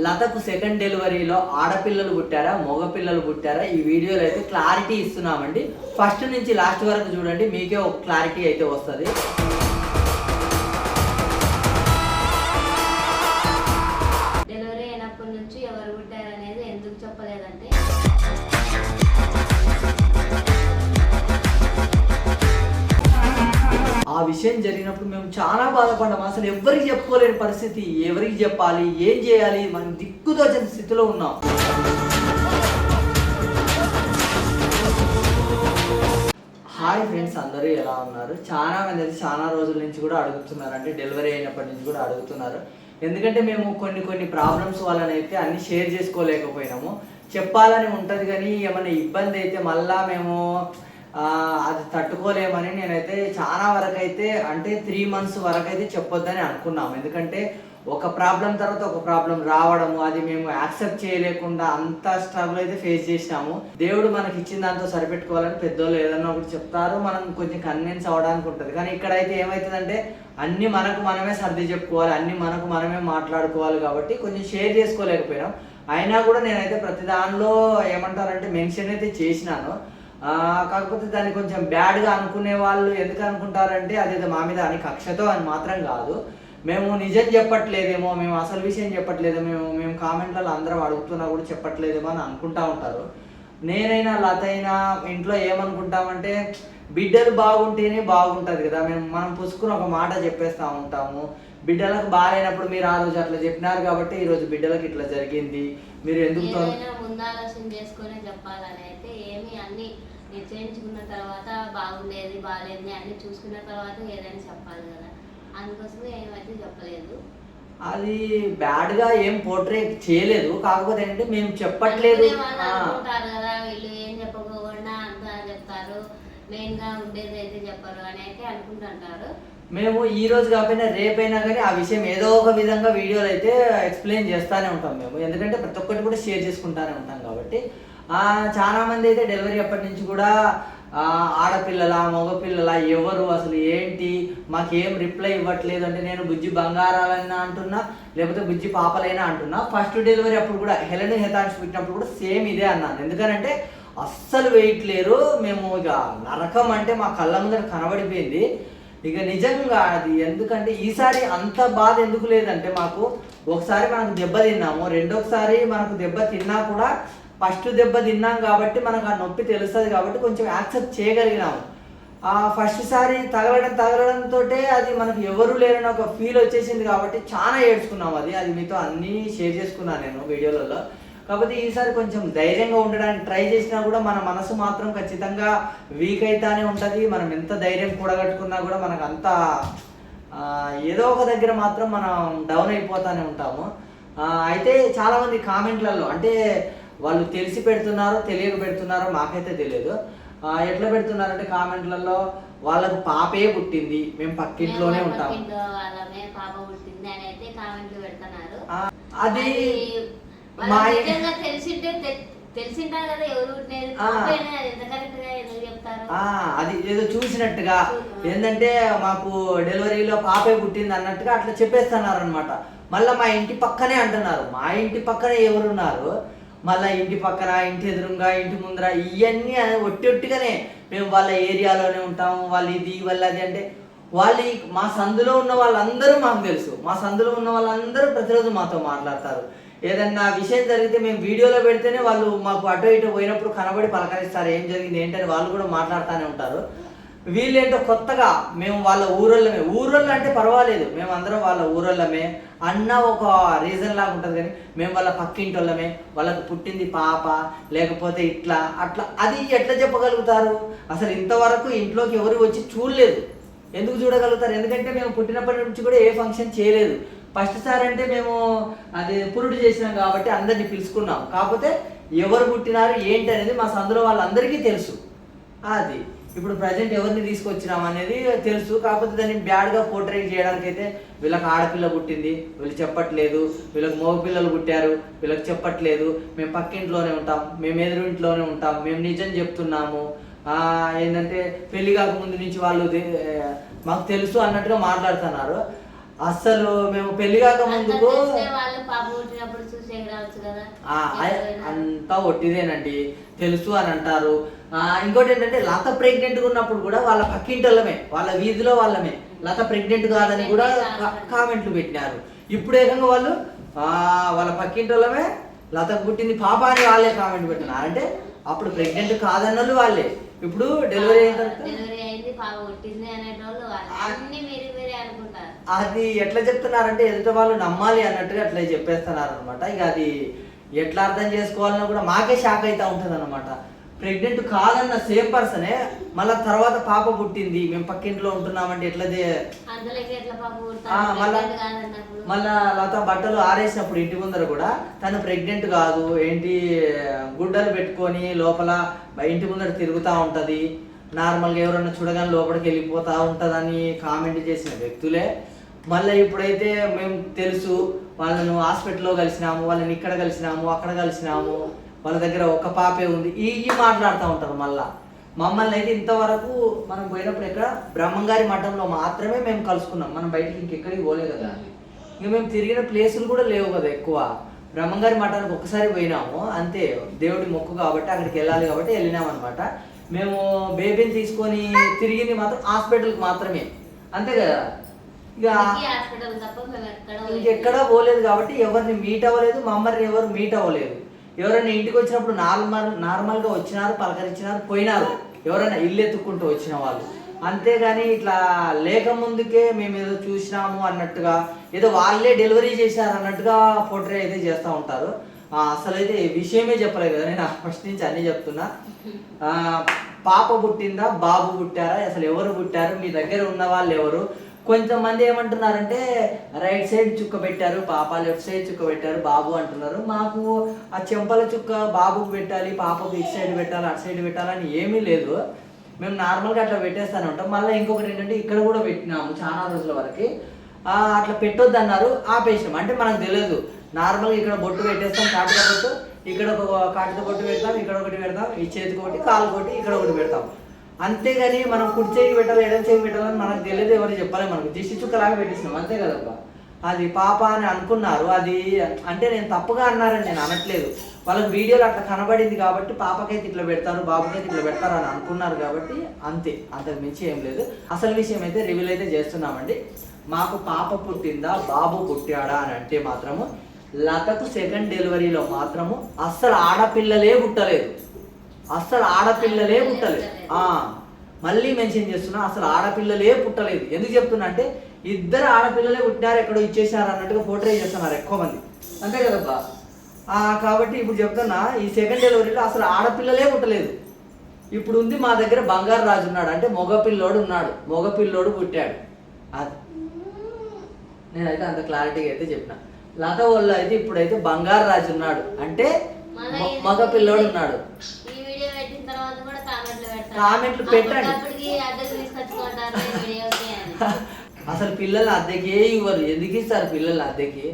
లతకు second డెలివరీలో ఆడపిల్లలు పుట్టారా మగ పిల్లలు పుట్టారా ఈ వీడియోలో అయితే క్లారిటీ ఇస్తున్నామండి. ఫస్ట్ నుంచి లాస్ట్ వరకు చూడండి, మీకే ఒక క్లారిటీ అయితే వస్తుంది. డెలివరీ అయినప్పటి నుంచి ఎవరు పుట్టారు అనేది ఎందుకు చెప్పలేదంటే, ఆ విషయం జరిగినప్పుడు మేము చాలా బాధపడ్డాము. అసలు ఎవరికి చెప్పుకోలేని పరిస్థితి, ఎవరికి చెప్పాలి, ఏం చేయాలి, మనం దిక్కుదోచని స్థితిలో ఉన్నాం. హాయ్ ఫ్రెండ్స్, అందరూ ఎలా ఉన్నారు? చాలా మంది అయితే చాలా రోజుల నుంచి కూడా అడుగుతున్నారు, అంటే డెలివరీ అయినప్పటి నుంచి కూడా అడుగుతున్నారు. ఎందుకంటే మేము కొన్ని ప్రాబ్లమ్స్ వలన అయితే అన్ని షేర్ చేసుకోలేకపోయినాము. చెప్పాలని ఉంటుంది కానీ ఏమైనా ఇబ్బంది అయితే మళ్ళా మేము అది తట్టుకోలేమని నేనైతే చాలా వరకు అయితే అంటే 3 months వరకు అయితే చెప్పొద్దని అనుకున్నాము. ఎందుకంటే ఒక ప్రాబ్లం తర్వాత ఒక ప్రాబ్లం రావడము, అది మేము యాక్సెప్ట్ చేయలేకుండా అంత స్ట్రగుల్ అయితే ఫేస్ చేసినాము. దేవుడు మనకి ఇచ్చిన దాంతో సరిపెట్టుకోవాలని పెద్దోళ్ళు ఏదన్నా ఒకటి చెప్తారు, మనం కొంచెం కన్విన్స్ అవ్వడానికి ఉంటుంది. కానీ ఇక్కడైతే ఏమవుతుందంటే అన్ని మనకు మనమే సర్ది చెప్పుకోవాలి, అన్ని మనకు మనమే మాట్లాడుకోవాలి. కాబట్టి కొంచెం షేర్ చేసుకోలేకపోయినాం. అయినా కూడా నేనైతే ప్రతి దానిలో ఏమంటారంటే మెన్షన్ అయితే చేసినాను. కాకపోతే దాన్ని కొంచెం బ్యాడ్గా అనుకునే వాళ్ళు ఎందుకు అనుకుంటారంటే అదేదో మా మీద అని కక్షతో అని మాత్రం కాదు. మేము నిజం చెప్పట్లేదేమో, మేము అసలు విషయం చెప్పట్లేదేమో, మేము కామెంట్లలో అందరం అడుగుతున్నా కూడా చెప్పట్లేదేమో అని అనుకుంటా ఉంటారు. నేనైనా లత అయినా ఇంట్లో ఏమనుకుంటామంటే బిడ్డలు బాగుంటేనే బాగుంటుంది కదా. మనం పుసుకుని ఒక మాట చెప్పేస్తూ ఉంటాము. బిడ్డలకు బాగాలేనప్పుడు మీరు ఆ రోజు అట్లా చెప్పినారు కాబట్టి ఈరోజు బిడ్డలకు ఇట్లా జరిగింది, మీరు ఎందుకు ముందు ఆలోచన చేసుకునే చెప్పాలని అయితే ఏమి అన్ని నిశ్చయించుకున్న తర్వాత బాగుండేది బాగాలేదు అన్ని చూసుకున్న తర్వాత ఏదైనా చెప్పాలి కదా. అందుకోసమే ఏమైతే చెప్పలేదు. అది బ్యాడ్ గా ఏం పోర్ట్రే చేయలేదు. కాకపోతే ఏంటంటే మేము చెప్పట్లేదు అనుకుంటారు కదా, వీళ్ళు ఏం చెప్పకపోకుండా అంతా చెప్తారు, మెయిన్ గా ఉండేది అయితే చెప్పరు అని అయితే అనుకుంటుంటారు. మేము ఈ రోజు కాకపోయినా రేపైనా కానీ ఆ విషయం ఏదో ఒక విధంగా వీడియోలు అయితే ఎక్స్ప్లెయిన్ చేస్తూనే ఉంటాం మేము. ఎందుకంటే ప్రతి ఒక్కటి కూడా షేర్ చేసుకుంటూనే ఉంటాం కాబట్టి. చాలా మంది అయితే డెలివరీ అప్పటి నుంచి కూడా ఆడపిల్లల మగపిల్లల ఎవరు అసలు ఏంటి మాకేం రిప్లై ఇవ్వట్లేదు అంటే నేను బుజ్జి బంగారాలైనా అంటున్నా, లేకపోతే బుజ్జి పాపలైనా అంటున్నా. ఫస్ట్ డెలివరీ అప్పుడు కూడా హెలెన్ హెతాంష్ పుట్టినప్పుడు కూడా సేమ్ ఇదే అన్నాను. ఎందుకంటే అస్సలు వెయిట్ లేరు. మేము ఇక నరకం అంటే మా కళ్ళ ముందర కనబడిపోయింది. ఇక నిజంగా అది ఎందుకంటే ఈసారి అంత బాధ ఎందుకు లేదంటే మాకు ఒకసారి మనకు దెబ్బ తిన్నాము, రెండోసారి మనకు దెబ్బ తిన్నా కూడా ఫస్ట్ దెబ్బ తిన్నాం కాబట్టి మనకు ఆ నొప్పి తెలుస్తుంది కాబట్టి కొంచెం యాక్సెప్ట్ చేయగలిగినాము. ఫస్ట్ సారి తగలడంతో అది మనకు ఎవరు లేరని ఒక ఫీల్ వచ్చేసింది కాబట్టి చాలా ఏడ్చుకున్నాం. అది మీతో అన్నీ షేర్ చేసుకున్నాను నేను వీడియోలలో. కాకపోతే ఈసారి కొంచెం ధైర్యంగా ఉండడానికి ట్రై చేసినా కూడా మన మనసు మాత్రం ఖచ్చితంగా వీక్ అయితేనే ఉంటుంది. మనం ఎంత ధైర్యం కూడగట్టుకున్నా కూడా మనకు అంత ఏదో ఒక దగ్గర మాత్రం మనం డౌన్ అయిపోతూనే ఉంటాము. అయితే చాలామంది కామెంట్లలో అంటే వాళ్ళు తెలిసి పెడుతున్నారో తెలియక పెడుతున్నారో మాకైతే తెలియదు. ఎట్లా పెడుతున్నారంటే కామెంట్లలో వాళ్ళకు పాపే పుట్టింది, మేము పక్కింట్లోనే ఉంటాం, అది అది ఏదో చూసినట్టుగా ఏంటంటే మాకు డెలివరీలో పాపే పుట్టింది అన్నట్టుగా అట్లా చెప్పేస్తున్నారు అనమాట. మళ్ళీ మా ఇంటి పక్కనే అంటున్నారు. మా ఇంటి పక్కనే ఎవరున్నారు, మళ్ళీ ఇంటి పక్కన ఇంటి ఎదురుగా ఇంటి ముందర ఇవన్నీ ఒట్టిగానే మేము వాళ్ళ ఏరియాలోనే ఉంటాము, వాళ్ళు ఇది వాళ్ళు అది అంటే వాళ్ళు మా సందులో ఉన్న వాళ్ళందరూ మాకు తెలుసు. మా సందులో ఉన్న వాళ్ళందరూ ప్రతిరోజు మాతో మాట్లాడతారు. ఏదన్నా విషయం జరిగితే మేము వీడియోలో పెడితేనే వాళ్ళు మాకు అటు ఇటు పోయినప్పుడు కనబడి పలకరిస్తారు, ఏం జరిగింది ఏంటని వాళ్ళు కూడా మాట్లాడుతూనే ఉంటారు. వీళ్ళేంటో కొత్తగా మేము వాళ్ళ ఊరోళ్ళమే అంటే పర్వాలేదు, మేము అందరం వాళ్ళ ఊరోళ్ళమే అన్న ఒక రీజన్ లాగా ఉంటుంది. కానీ మేము వాళ్ళ పక్కింటి వాళ్ళమే, వాళ్ళకు పుట్టింది పాప లేకపోతే ఇట్లా అట్లా అది ఎట్లా చెప్పగలుగుతారు? అసలు ఇంతవరకు ఇంట్లోకి ఎవరు వచ్చి చూడలేదు. ఎందుకు చూడగలుగుతారు? ఎందుకంటే మేము పుట్టినప్పటి నుంచి కూడా ఏ ఫంక్షన్ చేయలేదు. ఫస్ట్ సారి అంటే మేము అది పురుడు చేసినాం కాబట్టి అందరినీ పిలుచుకున్నాం. కాకపోతే ఎవరు పుట్టినారు ఏంటి అనేది మా సందులో వాళ్ళందరికీ తెలుసు. అది ఇప్పుడు ప్రజెంట్ ఎవరిని తీసుకొచ్చినాం అనేది తెలుసు. కాకపోతే దాన్ని బ్యాడ్గా పోర్ట్రేట్ చేయడానికి అయితే వీళ్ళకి ఆడపిల్ల పుట్టింది వీళ్ళు చెప్పట్లేదు, వీళ్ళకి మగపిల్లలు పుట్టారు వీళ్ళకి చెప్పట్లేదు, మేము పక్కింట్లోనే ఉంటాం, మేము ఎదురింట్లోనే ఉంటాం, మేము నిజం చెప్తున్నాము, ఏంటంటే పెళ్లి కాకముందు నుంచి వాళ్ళు మాకు తెలుసు అన్నట్టుగా మాట్లాడుతున్నారు. అస్సలు మేము పెళ్లి కాక ముందుకు వాళ్ళు పాప పుట్టినప్పుడు చూసే రావచ్చు కదా. అంతా ఒట్టిదేనండి, తెలుసు అని అంటారు. ఇంకోటి ఏంటంటే లత ప్రెగ్నెంట్ ఉన్నప్పుడు కూడా వాళ్ళ పక్కింటోళ్ళమే, వాళ్ళ వీధిలో వాళ్ళమే లత ప్రెగ్నెంట్ కాదని కూడా కామెంట్లు పెట్టినారు. ఇప్పుడు ఏకంగా వాళ్ళు వాళ్ళ పక్కింటోళ్ళమే లతకు పుట్టింది పాప అని వాళ్ళే కామెంట్ పెట్టినారు. అంటే అప్పుడు ప్రెగ్నెంట్ కాదన్నోళ్ళు వాళ్ళే, ఇప్పుడు డెలివరీ అయిన తర్వాత అది ఎట్లా చెప్తున్నారంటే ఎదుట వాళ్ళు నమ్మాలి అన్నట్టుగా అట్లా చెప్పేస్తున్నారు అనమాట. ఇక అది ఎట్లా అర్థం చేసుకోవాలన్నా కూడా మాకే షాక్ అవుతా ఉంటుంది అనమాట. ప్రెగ్నెంట్ కాదన్న సేమ్ పర్సనే మళ్ళీ తర్వాత పాప పుట్టింది, మేము పక్కింట్లో ఉంటున్నామంటే ఎట్లా మళ్ళా లత బట్టలు ఆరేసినప్పుడు ఇంటి ముందర కూడా తను ప్రెగ్నెంట్ కాదు ఏంటి గుడ్డలు పెట్టుకొని లోపల ఇంటి ముందర తిరుగుతూ ఉంటుంది, నార్మల్గా ఎవరన్నా చూడగానే లోపలికి వెళ్ళిపోతూ ఉంటుందని కామెంట్ చేసిన వ్యక్తులే మళ్ళీ ఇప్పుడైతే మేము తెలుసు వాళ్ళను హాస్పిటల్లో కలిసినాము, వాళ్ళని ఇక్కడ కలిసినాము, అక్కడ కలిసినాము, వాళ్ళ దగ్గర ఒక పాపే ఉంది ఈ మాట్లాడుతూ ఉంటారు. మమ్మల్ని అయితే ఇంతవరకు మనం పోయినప్పుడు ఎక్కడ బ్రహ్మంగారి మఠంలో మాత్రమే మేము కలుసుకున్నాం, మనం బయటికి ఇంకెక్కడికి పోలేదు కదా. ఇంక మేము తిరిగిన ప్లేసులు కూడా లేవు కదా ఎక్కువ. బ్రహ్మంగారి మఠానికి ఒక్కసారి పోయినాము అంతే, దేవుడి మొక్కు కాబట్టి అక్కడికి వెళ్ళాలి కాబట్టి వెళ్ళినాం అనమాట. మేము బేబీని తీసుకొని తిరిగింది మాత్రం హాస్పిటల్కి మాత్రమే అంతే కదా. ఇక ఇంకెక్కడా పోలేదు కాబట్టి ఎవరిని మీట్ అవ్వలేదు, మమ్మల్ని ఎవరు మీట్ అవ్వలేదు. ఎవరైనా ఇంటికి వచ్చినప్పుడు నార్మల్గా వచ్చినారు, పలకరించినారు, పోయినారు, ఎవరైనా ఇల్లు ఎత్తుక్కుంటూ వచ్చిన వాళ్ళు. అంతేగాని ఇట్లా లేక ముందుకే మేము ఏదో చూసినాము అన్నట్టుగా, ఏదో వాళ్ళే డెలివరీ చేశారు అన్నట్టుగా పోట్రే అయితే చేస్తూ ఉంటారు. అసలు అయితే విషయమే చెప్పలేదు కదా, నేను ఫస్ట్ నుంచి అన్నీ చెప్తున్నా. పాప పుట్టిందా, బాబు పుట్టారా, అసలు ఎవరు పుట్టారు, మీ దగ్గర ఉన్న వాళ్ళు ఎవరు? కొంతమంది ఏమంటున్నారంటే రైట్ సైడ్ చుక్క పెట్టారు పాప, లెఫ్ట్ సైడ్ చుక్క పెట్టారు బాబు అంటున్నారు. మాకు ఆ చెంపల చుక్క బాబుకు పెట్టాలి, పాపకు ఇటు సైడ్ పెట్టాలి, అటు సైడ్ పెట్టాలని ఏమీ లేదు. మేము నార్మల్గా అట్లా పెట్టేస్తానే ఉంటాం. మళ్ళీ ఇంకొకటి ఏంటంటే ఇక్కడ కూడా పెట్టినాము చాలా రోజుల వరకు, అట్లా పెట్టొద్దు అన్నారు, ఆపేసాం. అంటే మనకు తెలియదు, నార్మల్గా ఇక్కడ బొట్టు పెట్టేస్తాం, కాటుక బొట్టు, ఇక్కడ ఒక కాటుక బొట్టు పెడతాం, ఇక్కడ ఒకటి పెడతాం, ఈ చేతికి ఒకటి, కాలు ఒకటి, ఇక్కడ ఒకటి పెడతాం. అంతేగాని మనం కుడి చేయికి పెట్టాలి, ఎడం చేయికి పెట్టాలని మనకు తెలియదు, ఎవరు చెప్పాలి, మనకు దిష్టి చుక్కలాగా పెట్టిస్తున్నాం అంతే కదబ్బా. అది పాప అని అనుకున్నారు. అది అంటే నేను తప్పుగా అన్నారని నేను అనట్లేదు, వాళ్ళకి వీడియోలో అట్లా కనబడింది కాబట్టి పాపకైతే ఇట్లా పెడతారు, బాబుకైతే ఇట్లా పెడతారు అని అనుకున్నారు కాబట్టి అంతే, అంతకు మించి ఏం లేదు. అసలు విషయం అయితే రివీల్ అయితే చేస్తున్నామండి. మాకు పాప పుట్టిందా, బాబు పుట్టాడా అని అంటే మాత్రము లతకు సెకండ్ డెలివరీలో మాత్రము అస్సలు ఆడపిల్లలే పుట్టలేదు, అస్సలు ఆడపిల్లలే పుట్టలేదు. మళ్ళీ మెన్షన్ చేస్తున్నా, అసలు ఆడపిల్లలే పుట్టలేదు. ఎందుకు చెప్తున్నా అంటే ఇద్దరు ఆడపిల్లలే పుట్టినారు, ఎక్కడో ఇచ్చేసారు అన్నట్టుగా పోర్ట్రే చేస్తున్నారు ఎక్కువ మంది, అంతే కదబ్బా. కాబట్టి ఇప్పుడు చెప్తున్నా, ఈ సెకండ్ డెలివరీలో అసలు ఆడపిల్లలే పుట్టలేదు. ఇప్పుడు ఉంది మా దగ్గర బంగారు రాజు ఉన్నాడు, అంటే మగపిల్లోడు ఉన్నాడు, మగపిల్లోడు పుట్టాడు. అది నేనైతే అంత క్లారిటీగా అయితే చెప్పిన. లత వాళ్ళు అయితే ఇప్పుడైతే బంగారు రాజు ఉన్నాడు, అంటే మగపిల్లోడు ఉన్నాడు. కామెంట్లు పెట్టండి. అసలు పిల్లలు అద్దెకే ఇవ్వరు, ఎందుకు ఇస్తారు పిల్లలు అద్దెకి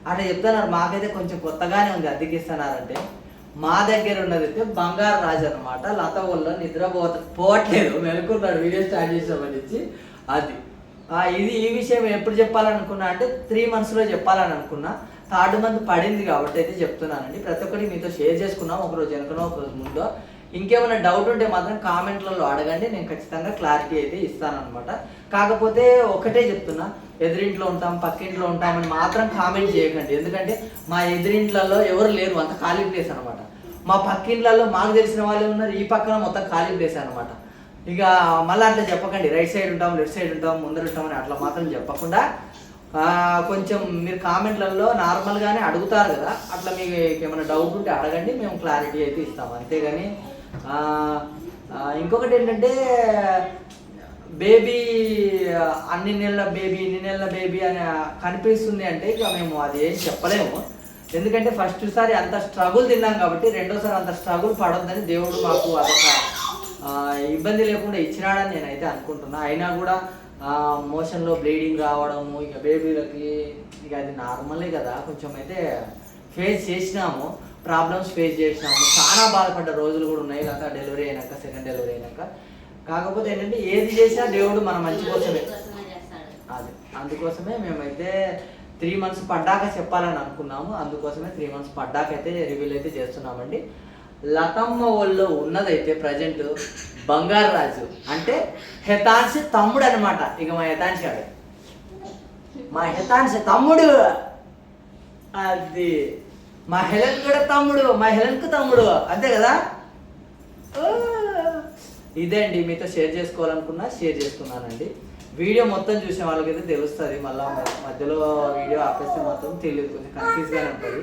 అట్లా చెప్తున్నారు. మాకైతే కొంచెం కొత్తగానే ఉంది అద్దెకి ఇస్తున్నారంటే. మా దగ్గర ఉన్నది అయితే బంగారు రాజు అనమాట. లత వల్ల పోవట్లేదు, మెలుకున్నాడు వీడియో స్టార్ట్ చేసామని ఇచ్చి. అది ఈ విషయం ఎప్పుడు చెప్పాలనుకున్నా అంటే 3 monthsలో చెప్పాలని అనుకున్నా, 3rd month పడింది కాబట్టి అయితే చెప్తున్నానండి. ప్రతి ఒక్కరికి మీతో షేర్ చేసుకున్నాం, ఒకరోజు వెనకనో ఒకరోజు ముందో. ఇంకేమైనా డౌట్ ఉంటే మాత్రం కామెంట్లలో అడగండి, నేను ఖచ్చితంగా క్లారిటీ అయితే ఇస్తానన్నమాట. కాకపోతే ఒకటే చెప్తున్నా, ఎదురింట్లో ఉంటాం, పక్కింట్లో ఉంటామని మాత్రం కామెంట్ చేయకండి. ఎందుకంటే మా ఎదురింట్లలో ఎవరు లేరు, అంత ఖాళీ ప్లేస్ అనమాట. మా పక్కింట్లలో మాకు తెలిసిన వాళ్ళే ఉన్నారు, ఈ పక్కన మొత్తం ఖాళీ ప్లేస్ అనమాట. ఇక మళ్ళీ అట్లా చెప్పకండి, రైట్ సైడ్ ఉంటాం, లెఫ్ట్ సైడ్ ఉంటాం, ముందర ఉంటామని అట్లా మాత్రం చెప్పకుండా కొంచెం మీరు కామెంట్లలో నార్మల్గానే అడుగుతారు కదా, అట్లా మీకు ఏమైనా డౌట్ ఉంటే అడగండి, మేము క్లారిటీ అయితే ఇస్తాం. అంతేగాని ఇంకొకటి ఏంటంటే బేబీ అన్ని నెలల బేబీ, ఇన్ని నెలల బేబీ అని కనిపిస్తుంది అంటే ఇక మేము అది ఏం చెప్పలేము. ఎందుకంటే ఫస్ట్ సారి అంత స్ట్రగుల్ తిన్నాం కాబట్టి రెండోసారి అంత స్ట్రగుల్ పడొద్దని దేవుడు మాకు అదొక ఇబ్బంది లేకుండా ఇచ్చినాడని నేనైతే అనుకుంటున్నా. అయినా కూడా మోషన్లో బ్లీడింగ్ రావడము, ఇక బేబీలకి ఇక అది నార్మలే కదా. కొంచెం అయితే ఫేస్ చేసినాము, ప్రాబ్లమ్స్ ఫేస్ చేసినాము, చాలా బాధపడ్డ రోజులు కూడా ఉన్నాయి కదా డెలివరీ అయినాక, సెకండ్ డెలివరీ అయినాక. కాకపోతే ఏంటంటే ఏది చేసినా దేవుడు మన మంచి కోసమే. అది అందుకోసమే మేమైతే 3 months పడ్డాక చెప్పాలని అనుకున్నాము. అందుకోసమే 3 months పడ్డాక అయితే రివీల్ అయితే చేస్తున్నామండి. లతమ్మ వాళ్ళు ఉన్నదైతే ప్రజెంట్ బంగారు రాజు అంటే హెతాన్షి తమ్ముడు అనమాట. ఇక మా హెతాన్షి గారు మా హెతాన్షి తమ్ముడు, అది మా హెలెన్ కూడా తమ్ముడు, మా హెలెన్కు తమ్ముడు, అంతే కదా. ఇదే అండి మీతో షేర్ చేసుకోవాలనుకున్నా షేర్ చేసుకున్నానండి. వీడియో మొత్తం చూసిన వాళ్ళకైతే తెలుస్తుంది. మళ్ళీ మధ్యలో వీడియో ఆపేస్తే మాత్రం తెలియదు, కొంచెం కన్ఫ్యూజ్గానే ఉంటుంది.